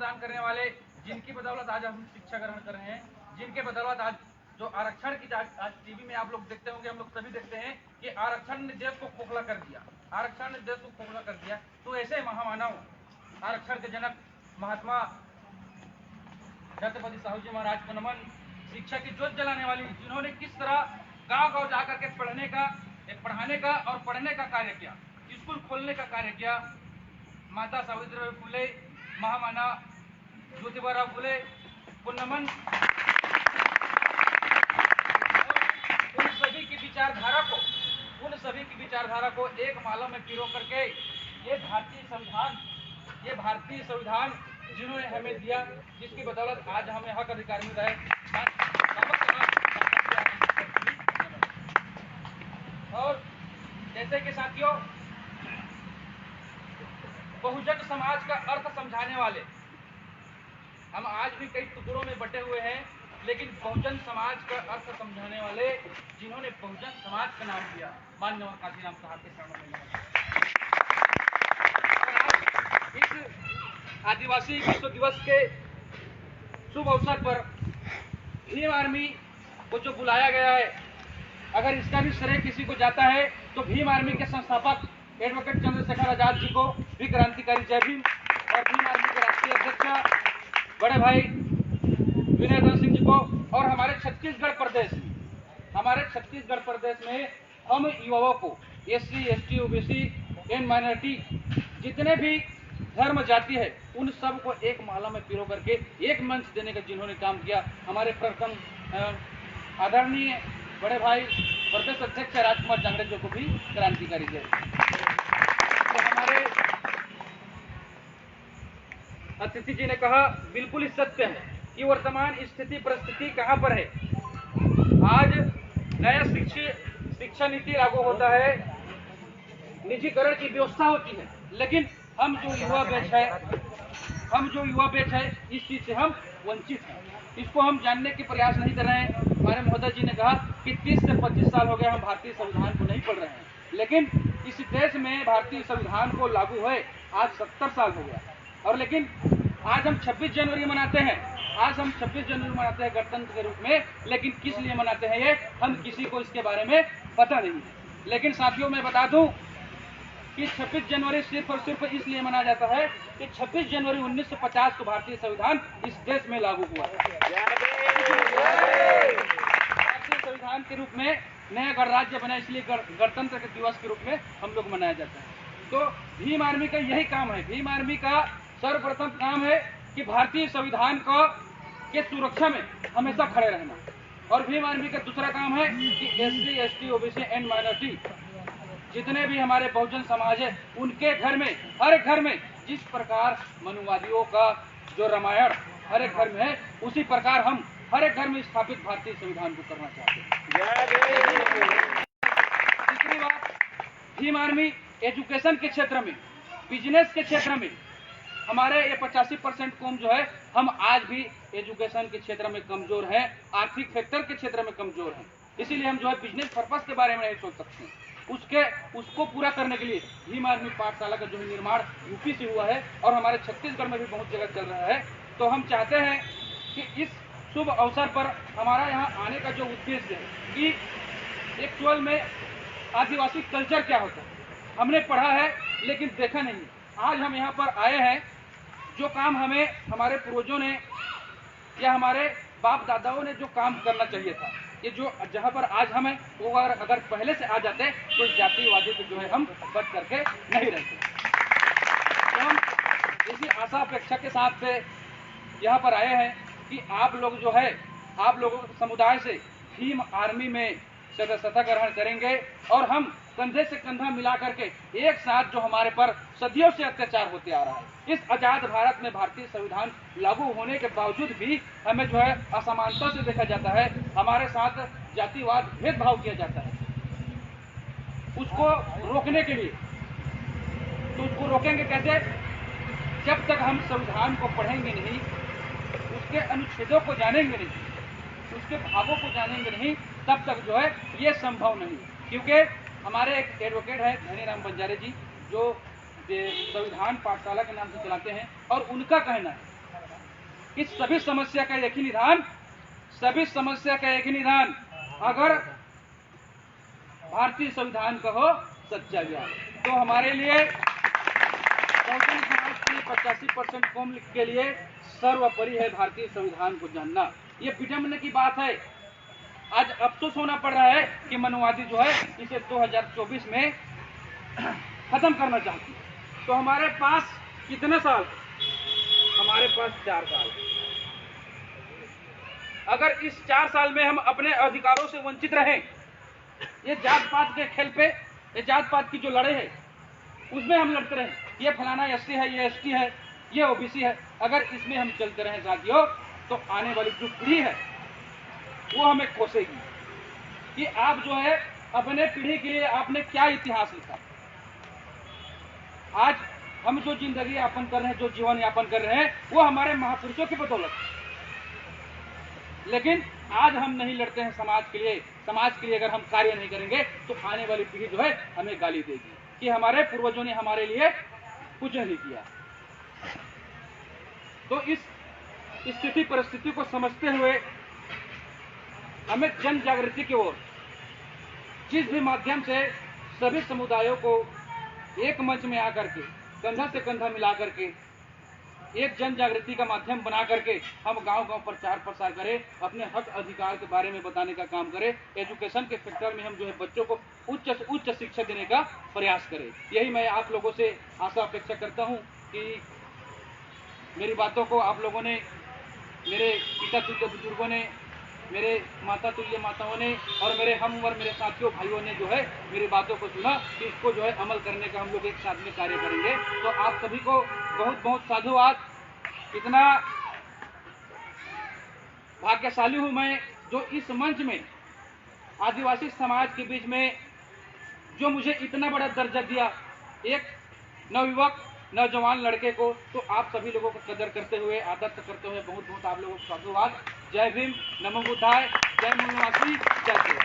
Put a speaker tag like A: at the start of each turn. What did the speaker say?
A: प्रदान करने वाले, जिनकी बदौलत आज हम शिक्षा ग्रहण कर रहे हैं, जिनके बदौलत आज जो आरक्षण की आज टीवी में आप लोग देखते होंगे, हम लोग सभी देखते हैं कि आरक्षण ने देश को खोखला कर दिया, आरक्षण ने देश को खोखला कर दिया। तो ऐसे महामानव, आरक्षण के जनक महात्मा छत्रपति साहू जी महाराज को नमन। शिक्षा की ज्योत जलाने वाली, जिन्होंने किस तरह गांव गांव जाकर के पढ़ाने का और पढ़ने का कार्य किया, स्कूल खोलने का कार्य किया। माता सावित्रीबाई फुले, महामाना ज्योतिबा फुले को नमन। उन सभी की विचारधारा को एक माला में पिरो करके ये भारतीय संविधान जिन्होंने हमें दिया, जिसकी बदौलत आज हमें हक अधिकार मिल रहा है। और जैसे कि साथियों, बहुजन समाज का अर्थ समझाने वाले, हम आज भी कई टुकड़ों में बटे हुए हैं, लेकिन बहुजन समाज का अर्थ समझाने वाले जिन्होंने बहुजन समाज का नाम दिया, माननीय काशीराम साहब के चरणों में इस आदिवासी विश्व दिवस के शुभ अवसर पर भीम आर्मी को जो बुलाया गया है, अगर इसका भी श्रेय किसी को जाता है तो भीम आर्मी के संस्थापक एडवोकेट चंद्रशेखर आजाद जी को भी क्रांतिकारी जय भीम, और भीम आर्मी के राष्ट्रीय अध्यक्ष बड़े भाई विनय धन सिंह जी को, और हमारे छत्तीसगढ़ प्रदेश में हम युवाओं को SC ST OBC and minority जितने भी धर्म जाति है, उन सब को एक माला में पिरो करके एक मंच देने का जिन्होंने काम किया, हमारे प्रथम आदरणीय बड़े भाई प्रदेश अध्यक्ष राजकुमार जांगड़े जी को भी क्रांतिकारी जय। तो हमारे अतिथि जी ने कहा, बिल्कुल ही सत्य है कि वर्तमान स्थिति परिस्थिति कहां पर है। आज नया शिक्षा नीति लागू होता है, निजीकरण की व्यवस्था होती है, लेकिन हम जो युवा बैच है इस चीज से हम वंचित हैं। इसको हम जानने के प्रयास नहीं कर रहे हैं। हमारे महोदय जी ने कहा कि 30 से 25 साल हो गए हम भारतीय संविधान को नहीं पढ़ रहे हैं, लेकिन इस देश में भारतीय संविधान को लागू हुए आज 70 साल हो गया। और लेकिन आज हम 26 जनवरी मनाते हैं, गणतंत्र के रूप में, लेकिन किस लिए मनाते हैं ये हम किसी को इसके बारे में पता नहीं है। लेकिन साथियों, मैं बता दूं कि 26 जनवरी सिर्फ और सिर्फ इसलिए मनाया जाता है कि 26 जनवरी 1950 को भारतीय संविधान इस देश में लागू हुआ। भारतीय संविधान के रूप में नया गणराज्य बना, इसलिए गणतंत्र के दिवस के रूप में हम लोग मनाया जाता है। तो भीम आर्मी का यही काम है। भीम आर्मी का सर्वप्रथम काम है कि भारतीय संविधान के सुरक्षा में हमेशा खड़े रहना, और भीम आर्मी का दूसरा काम है कि SC ST OBC and minority जितने भी हमारे बहुजन समाज है, उनके घर में, हर घर में जिस प्रकार मनुवादियों का जो रामायण हर एक घर में है, उसी प्रकार हम हर एक घर में स्थापित भारतीय संविधान को करना चाहते हैं। तीसरी बात, भीम आर्मी एजुकेशन के क्षेत्र में, बिजनेस के क्षेत्र में, हमारे ये 85% कौम जो है, हम आज भी एजुकेशन के क्षेत्र में कमजोर हैं, आर्थिक फैक्टर के क्षेत्र में कमजोर हैं। इसीलिए हम जो है बिजनेस पर्पस के बारे में नहीं सोच सकते। उसको पूरा करने के लिए भीम आर्मी पाठशाला का जो निर्माण यूपी से हुआ है, और हमारे छत्तीसगढ़ में भी बहुत जगह चल रहा है। तो हम चाहते हैं कि इस शुभ अवसर पर हमारा यहाँ आने का जो उद्देश्य है कि एक्चुअल में आदिवासी कल्चर क्या होता है, हमने पढ़ा है लेकिन देखा नहीं। आज हम यहाँ पर आए हैं, जो काम हमें हमारे पूर्वजों ने या हमारे बाप दादाओं ने जो काम करना चाहिए था, ये जो जहाँ पर आज हम हैं, वो अगर पहले से आ जाते तो जातिवादी को जो है हम बच करके नहीं रहते। तो हम इसी आशा अपेक्षा के साथ से यहाँ पर आए हैं कि आप लोग जो है, आप लोगों के समुदाय से भीम आर्मी में सदस्यता ग्रहण करेंगे, और हम कंधे से कंधा मिला करके एक साथ जो हमारे पर सदियों से अत्याचार होते आ रहा है, इस आजाद भारत में भारतीय संविधान लागू होने के बावजूद भी हमें जो है असमानता से देखा जाता है, हमारे साथ जातिवाद भेदभाव किया जाता है, उसको रोकने के लिए। तो उसको रोकेंगे कैसे? जब तक हम संविधान को पढ़ेंगे नहीं, उसके अनुच्छेदों को जानेंगे नहीं, उसके भावों को जानेंगे नहीं, तब तक जो है ये संभव नहीं। क्योंकि हमारे एक एडवोकेट है धनीराम बंजारे जी, जो संविधान पाठशाला के नाम से चलाते हैं, और उनका कहना है कि सभी समस्या का एक ही निदान, सभी समस्या का एक ही निदान अगर भारतीय संविधान का हो सच्चा ज्ञान। तो हमारे लिए बहुजन समाज की 85% कौम के लिए सर्वोपरि है भारतीय संविधान को जानना। ये विडंबना की बात है, आज अफसोस होना पड़ रहा है कि मनुवादी जो है इसे 2024 में खत्म करना चाहती है। तो हमारे पास कितने साल? हमारे पास 4 साल। अगर इस 4 साल में हम अपने अधिकारों से वंचित रहें, ये जात पात के खेल पे, ये जात पात की जो लड़ाई है उसमें हम लड़ते रहें, ये फलाना एससी है, ये एसटी है, ये ओबीसी है, अगर इसमें हम चलते रहें साथियों, तो आने वाली जो पीढ़ी है वो हमें कोसेगी कि आप जो है अपने पीढ़ी के लिए आपने क्या इतिहास लिखा। आज हम जो जिंदगी यापन कर रहे हैं, जो जीवन यापन कर रहे हैं, वो हमारे महापुरुषों की बदौलत। लेकिन आज हम नहीं लड़ते हैं समाज के लिए, समाज के लिए अगर हम कार्य नहीं करेंगे तो आने वाली पीढ़ी जो है हमें गाली देगी कि हमारे पूर्वजों ने हमारे लिए कुछ नहीं किया। तो इस स्थिति परिस्थिति को समझते हुए हमें जन जागृति की ओर जिस भी माध्यम से सभी समुदायों को एक मंच में आकर के कंधा से कंधा मिला करके एक जन जागृति का माध्यम बना करके हम गांव-गांव प्रचार प्रसार करें, अपने हक अधिकार के बारे में बताने का काम करें, एजुकेशन के सेक्टर में हम जो है बच्चों को उच्च से उच्च शिक्षा देने का प्रयास करें। यही मैं आप लोगों से आशा अपेक्षा करता हूं कि मेरी बातों को आप लोगों ने, मेरे पिता तुल्य बुजुर्गों ने, मेरे माता तुल्य माताओं ने और मेरे हम उम्र मेरे साथियों भाइयों ने जो है मेरी बातों को सुना कि इसको जो है अमल करने का हम लोग एक साथ में कार्य करेंगे। तो आप सभी को बहुत बहुत साधुवाद। इतना भाग्यशाली हूं मैं जो इस मंच में आदिवासी समाज के बीच में जो मुझे इतना बड़ा दर्जा दिया एक नवयुवक नौजवान लड़के को। तो आप सभी लोगों को कदर करते हुए, आदर करते हुए बहुत बहुत आप लोगों को साधुवाद। जय भीम, नमो बुद्धाय, जय मूलवासी, जय शिव।